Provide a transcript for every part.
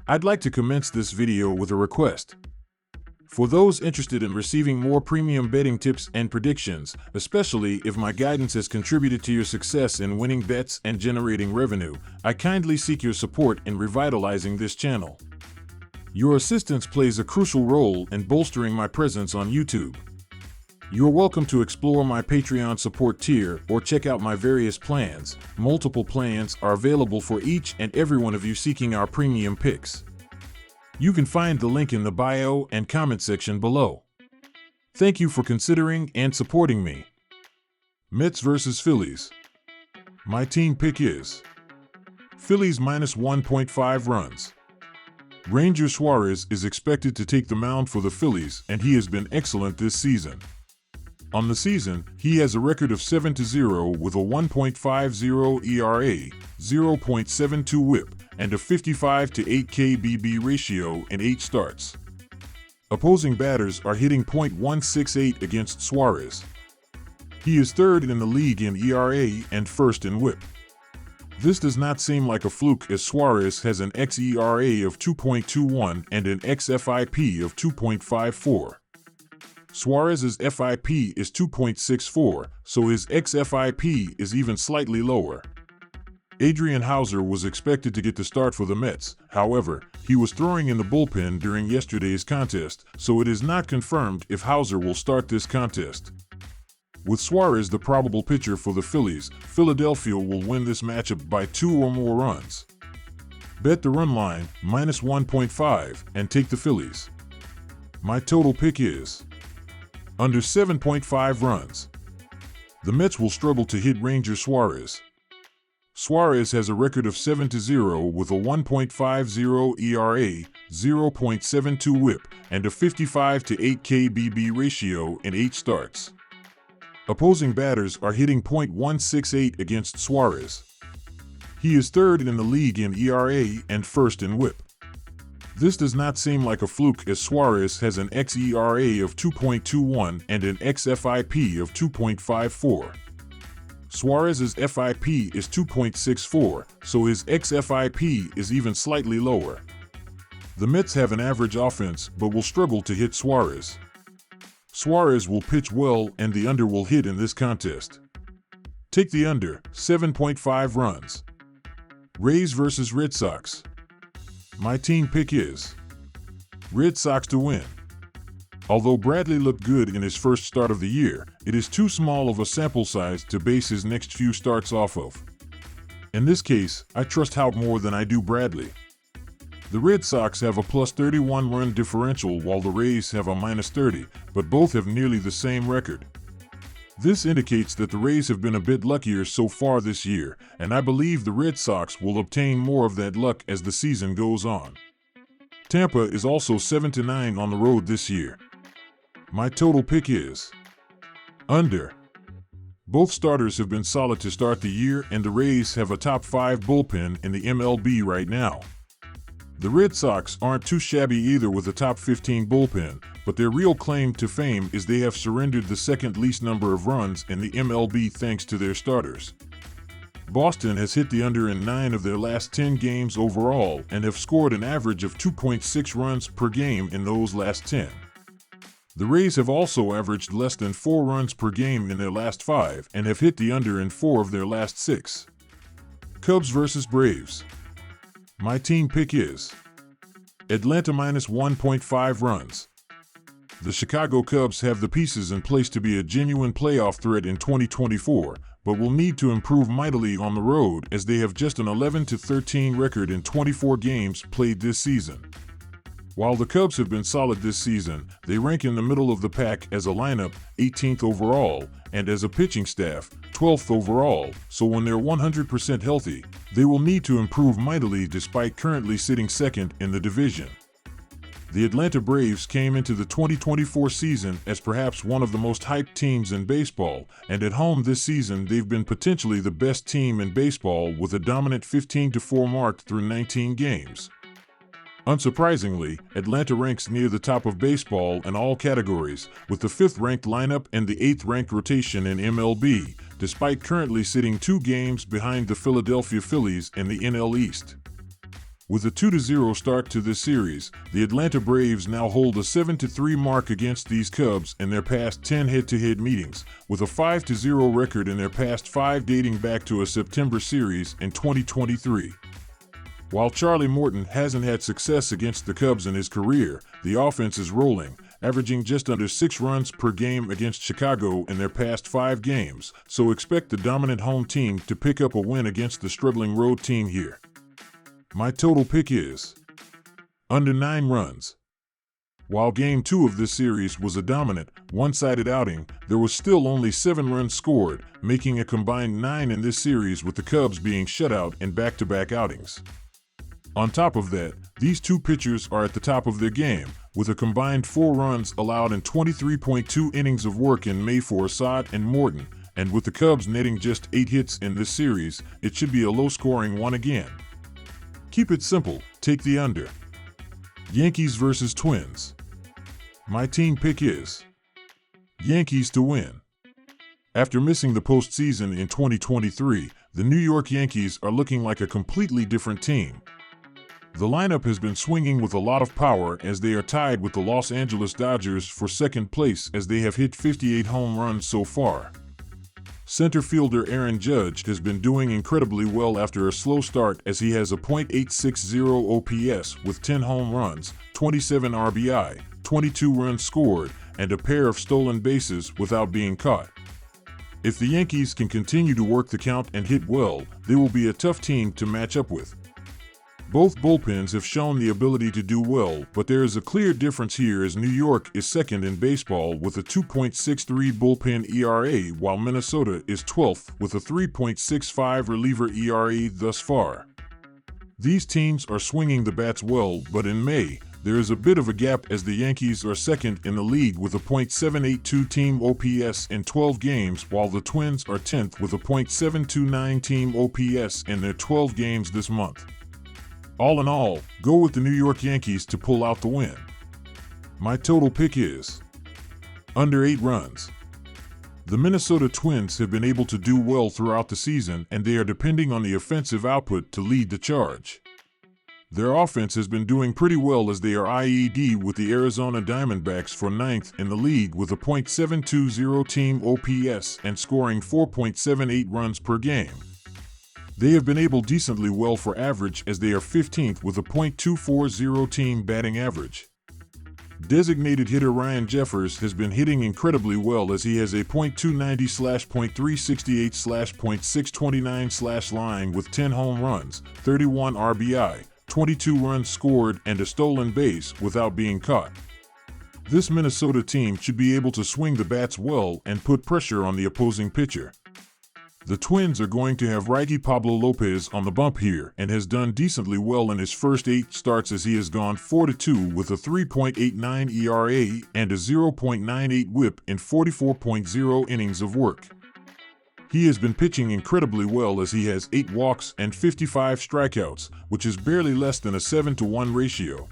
I'd like to commence this video with a request. For those interested in receiving more premium betting tips and predictions, especially if my guidance has contributed to your success in winning bets and generating revenue, I kindly seek your support in revitalizing this channel. Your assistance plays a crucial role in bolstering my presence on YouTube. You're welcome to explore my Patreon support tier or check out my various plans. Multiple plans are available for each and every one of you seeking our premium picks. You can find the link in the bio and comment section below. Thank you for considering and supporting me. Mets vs. Phillies. My team pick is Phillies minus 1.5 runs. Ranger Suarez is expected to take the mound for the Phillies, and he has been excellent this season. On the season, he has a record of 7-0 with a 1.50 ERA, 0.72 WHIP, and a 55-8 KBB ratio in 8 starts. Opposing batters are hitting .168 against Suarez. He is third in the league in ERA and first in WHIP. This does not seem like a fluke, as Suarez has an xERA of 2.21 and an xFIP of 2.54. Suarez's FIP is 2.64, so his xFIP is even slightly lower. Adrian Houser was expected to get the start for the Mets. However, he was throwing in the bullpen during yesterday's contest, so it is not confirmed if Houser will start this contest. With Suarez the probable pitcher for the Phillies, Philadelphia will win this matchup by 2 or more runs. Bet the run line, minus 1.5, and take the Phillies. My total pick is under 7.5 runs. The Mets will struggle to hit Ranger Suarez. Suarez has a record of 7-0 with a 1.50 ERA, 0.72 WHIP, and a 55-8 KBB ratio in 8 starts. Opposing batters are hitting .168 against Suarez. He is third in the league in ERA and first in WHIP. This does not seem like a fluke, as Suarez has an xERA of 2.21 and an xFIP of 2.54. Suarez's FIP is 2.64, so his xFIP is even slightly lower. The Mets have an average offense but will struggle to hit Suarez. Suarez will pitch well and the under will hit in this contest. Take the under, 7.5 runs. Rays vs. Red Sox. My team pick is Red Sox to win. Although Bradley looked good in his first start of the year, it is too small of a sample size to base his next few starts off of. In this case, I trust Hout more than I do Bradley. The Red Sox have a plus 31 run differential while the Rays have a minus 30, but both have nearly the same record. This indicates that the Rays have been a bit luckier so far this year, and I believe the Red Sox will obtain more of that luck as the season goes on. Tampa is also 7-9 on the road this year. My total pick is under. Both starters have been solid to start the year, and the Rays have a top 5 bullpen in the MLB right now. The Red Sox aren't too shabby either with a top 15 bullpen, but their real claim to fame is they have surrendered the second least number of runs in the MLB thanks to their starters. Boston has hit the under in 9 of their last 10 games overall and have scored an average of 2.6 runs per game in those last 10. The Rays have also averaged less than 4 runs per game in their last 5 and have hit the under in 4 of their last 6. Cubs vs. Braves. My team pick is Atlanta minus 1.5 runs. The Chicago Cubs have the pieces in place to be a genuine playoff threat in 2024, but will need to improve mightily on the road as they have just an 11-13 record in 24 games played this season. While the Cubs have been solid this season, they rank in the middle of the pack as a lineup, 18th overall, and as a pitching staff, 12th overall, so when they're 100% healthy, they will need to improve mightily despite currently sitting second in the division. The Atlanta Braves came into the 2024 season as perhaps one of the most hyped teams in baseball, and at home this season they've been potentially the best team in baseball with a dominant 15-4 mark through 19 games. Unsurprisingly, Atlanta ranks near the top of baseball in all categories, with the 5th-ranked lineup and the 8th-ranked rotation in MLB, despite currently sitting 2 games behind the Philadelphia Phillies in the NL East. With a 2-0 start to this series, the Atlanta Braves now hold a 7-3 mark against these Cubs in their past 10 head-to-head meetings, with a 5-0 record in their past 5 dating back to a September series in 2023. While Charlie Morton hasn't had success against the Cubs in his career, the offense is rolling, averaging just under 6 runs per game against Chicago in their past 5 games, so expect the dominant home team to pick up a win against the struggling road team here. My total pick is under 9 runs. While Game 2 of this series was a dominant, one-sided outing, there was still only 7 runs scored, making a combined 9 in this series with the Cubs being shut out in back-to-back outings. On top of that, these two pitchers are at the top of their game, with a combined 4 runs allowed in 23.2 innings of work in May for Assad and Morton, and with the Cubs netting just 8 hits in this series, it should be a low-scoring one again. Keep it simple, take the under. Yankees versus Twins. My team pick is Yankees to win. After missing the postseason in 2023, the New York Yankees are looking like a completely different team. The lineup has been swinging with a lot of power as they are tied with the Los Angeles Dodgers for second place as they have hit 58 home runs so far. Center fielder Aaron Judge has been doing incredibly well after a slow start as he has a .860 OPS with 10 home runs, 27 RBI, 22 runs scored, and a pair of stolen bases without being caught. If the Yankees can continue to work the count and hit well, they will be a tough team to match up with. Both bullpens have shown the ability to do well, but there is a clear difference here as New York is second in baseball with a 2.63 bullpen ERA, while Minnesota is 12th with a 3.65 reliever ERA thus far. These teams are swinging the bats well, but in May, there is a bit of a gap as the Yankees are second in the league with a .782 team OPS in 12 games, while the Twins are 10th with a .729 team OPS in their 12 games this month. All in all, go with the New York Yankees to pull out the win. My total pick is under 8 runs. The Minnesota Twins have been able to do well throughout the season, and they are depending on the offensive output to lead the charge. Their offense has been doing pretty well as they are IED with the Arizona Diamondbacks for 9th in the league with a .720 team OPS and scoring 4.78 runs per game. They have been able decently well for average as they are 15th with a .240 team batting average. Designated hitter Ryan Jeffers has been hitting incredibly well as he has a .290/.368/.629/ line with 10 home runs, 31 RBI, 22 runs scored, and a stolen base without being caught. This Minnesota team should be able to swing the bats well and put pressure on the opposing pitcher. The Twins are going to have righty Pablo Lopez on the bump here and has done decently well in his first 8 starts as he has gone 4-2 with a 3.89 ERA and a 0.98 WHIP in 44.0 innings of work. He has been pitching incredibly well as he has 8 walks and 55 strikeouts, which is barely less than a 7-to-1 ratio.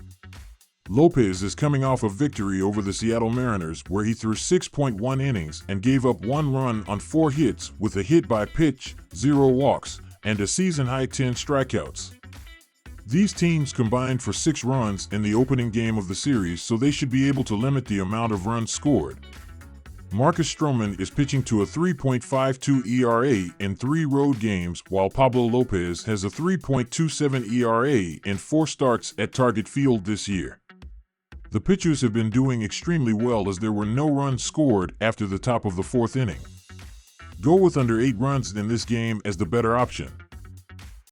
Lopez is coming off a victory over the Seattle Mariners where he threw 6.1 innings and gave up 1 run on 4 hits with a hit by pitch, 0 walks, and a season-high 10 strikeouts. These teams combined for 6 runs in the opening game of the series, so they should be able to limit the amount of runs scored. Marcus Stroman is pitching to a 3.52 ERA in 3 road games, while Pablo Lopez has a 3.27 ERA in 4 starts at Target Field this year. The pitchers have been doing extremely well as there were no runs scored after the top of the 4th inning. Go with under 8 runs in this game as the better option.